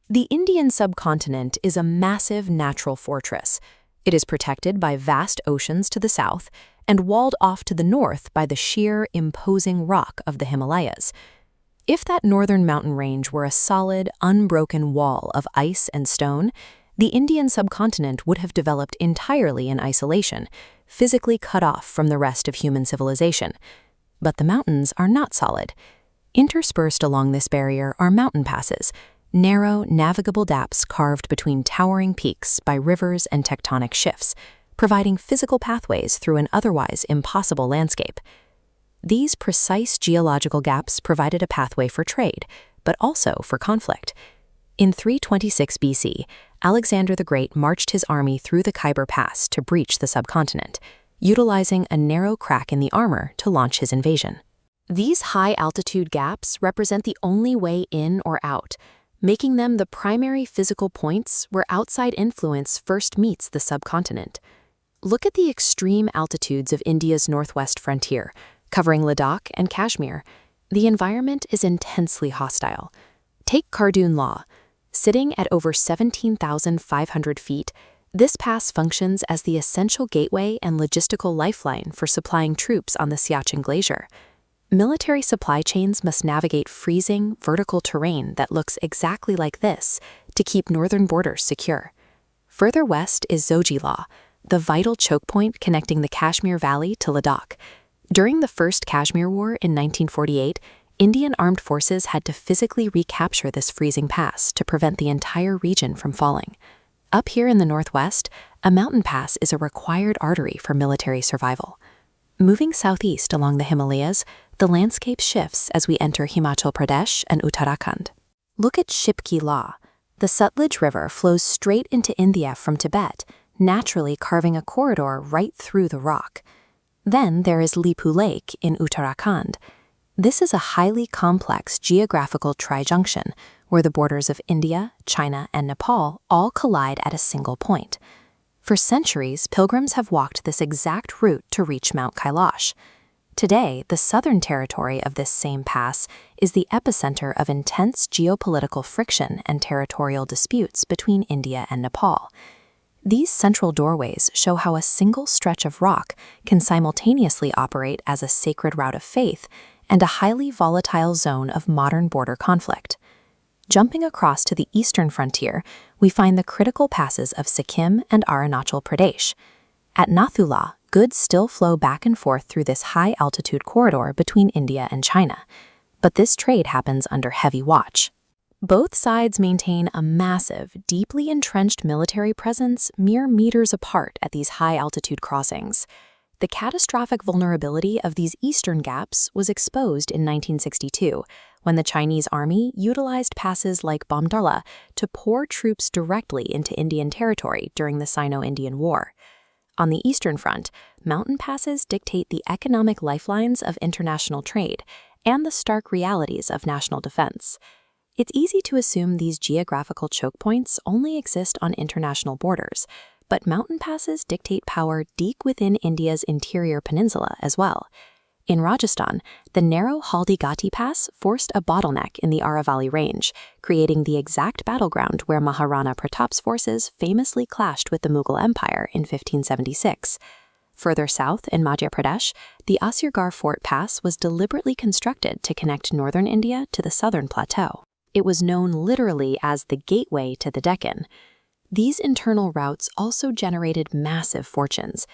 The Indian subcontinent is a massive natural fortress. It is protected by vast oceans to the south and walled off to the north by the sheer, imposing rock of the Himalayas. If that northern mountain range were a solid, unbroken wall of ice and stone, the Indian subcontinent would have developed entirely in isolation, physically cut off from the rest of human civilization. But the mountains are not solid. Interspersed along this barrier are mountain passes, narrow, navigable daps carved between towering peaks by rivers and tectonic shifts, providing physical pathways through an otherwise impossible landscape. These precise geological gaps provided a pathway for trade, but also for conflict. In 326 BC, Alexander the Great marched his army through the Khyber Pass to breach the subcontinent, utilizing a narrow crack in the armor to launch his invasion. These high-altitude gaps represent the only way in or out, making them the primary physical points where outside influence first meets the subcontinent. Look at the extreme altitudes of India's northwest frontier, covering Ladakh and Kashmir. The environment is intensely hostile. Take Kardun Law. Sitting at over 17,500 feet, this pass functions as the essential gateway and logistical lifeline for supplying troops on the Siachen Glacier. Military supply chains must navigate freezing, vertical terrain that looks exactly like this to keep northern borders secure. Further west is Zoji Law, the vital choke point connecting the Kashmir Valley to Ladakh. During the First Kashmir War in 1948, Indian armed forces had to physically recapture this freezing pass to prevent the entire region from falling. Up here in the northwest, a mountain pass is a required artery for military survival. Moving southeast along the Himalayas, the landscape shifts as we enter Himachal Pradesh and Uttarakhand. Look at Shipki Law. The Sutlej River flows straight into India from Tibet, naturally carving a corridor right through the rock. Then there is Lipu Lake in Uttarakhand. This is a highly complex geographical trijunction where the borders of India, China, and Nepal all collide at a single point. For centuries, pilgrims have walked this exact route to reach Mount Kailash. Today, the southern territory of this same pass is the epicenter of intense geopolitical friction and territorial disputes between India and Nepal. These central doorways show how a single stretch of rock can simultaneously operate as a sacred route of faith and a highly volatile zone of modern border conflict. Jumping across to the eastern frontier, we find the critical passes of Sikkim and Arunachal Pradesh. At Nathula, goods still flow back and forth through this high-altitude corridor between India and China, but this trade happens under heavy watch. Both sides maintain a massive, deeply entrenched military presence mere meters apart at these high-altitude crossings. The catastrophic vulnerability of these eastern gaps was exposed in 1962, when the Chinese army utilized passes like Bomdarla to pour troops directly into Indian territory during the Sino-Indian War. On the eastern front, mountain passes dictate the economic lifelines of international trade and the stark realities of national defense. It's easy to assume these geographical choke points only exist on international borders, but mountain passes dictate power deep within India's interior peninsula as well. In Rajasthan, the narrow Haldi Ghati Pass forced a bottleneck in the Aravalli Range, creating the exact battleground where Maharana Pratap's forces famously clashed with the Mughal Empire in 1576. Further south in Madhya Pradesh, the Asirgarh Fort Pass was deliberately constructed to connect northern India to the southern plateau. It was known literally as the gateway to the Deccan. These internal routes also generated massive fortunes.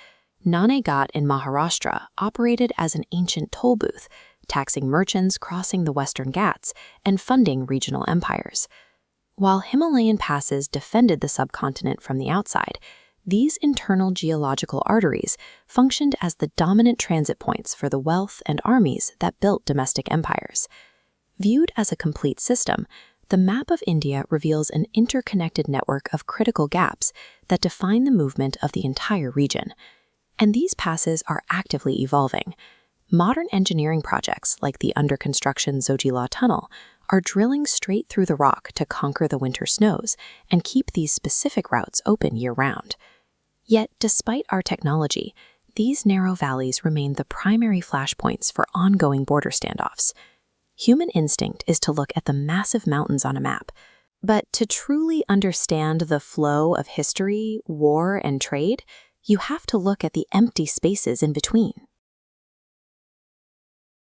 Nane Ghat in Maharashtra operated as an ancient toll booth, taxing merchants crossing the Western Ghats and funding regional empires. While Himalayan passes defended the subcontinent from the outside, these internal geological arteries functioned as the dominant transit points for the wealth and armies that built domestic empires. Viewed as a complete system, the map of India reveals an interconnected network of critical gaps that define the movement of the entire region. And these passes are actively evolving. Modern engineering projects like the under-construction Zojila Tunnel are drilling straight through the rock to conquer the winter snows and keep these specific routes open year-round. Yet, despite our technology, these narrow valleys remain the primary flashpoints for ongoing border standoffs. Human instinct is to look at the massive mountains on a map, But to truly understand the flow of history, war, and trade, you have to look at the empty spaces in between.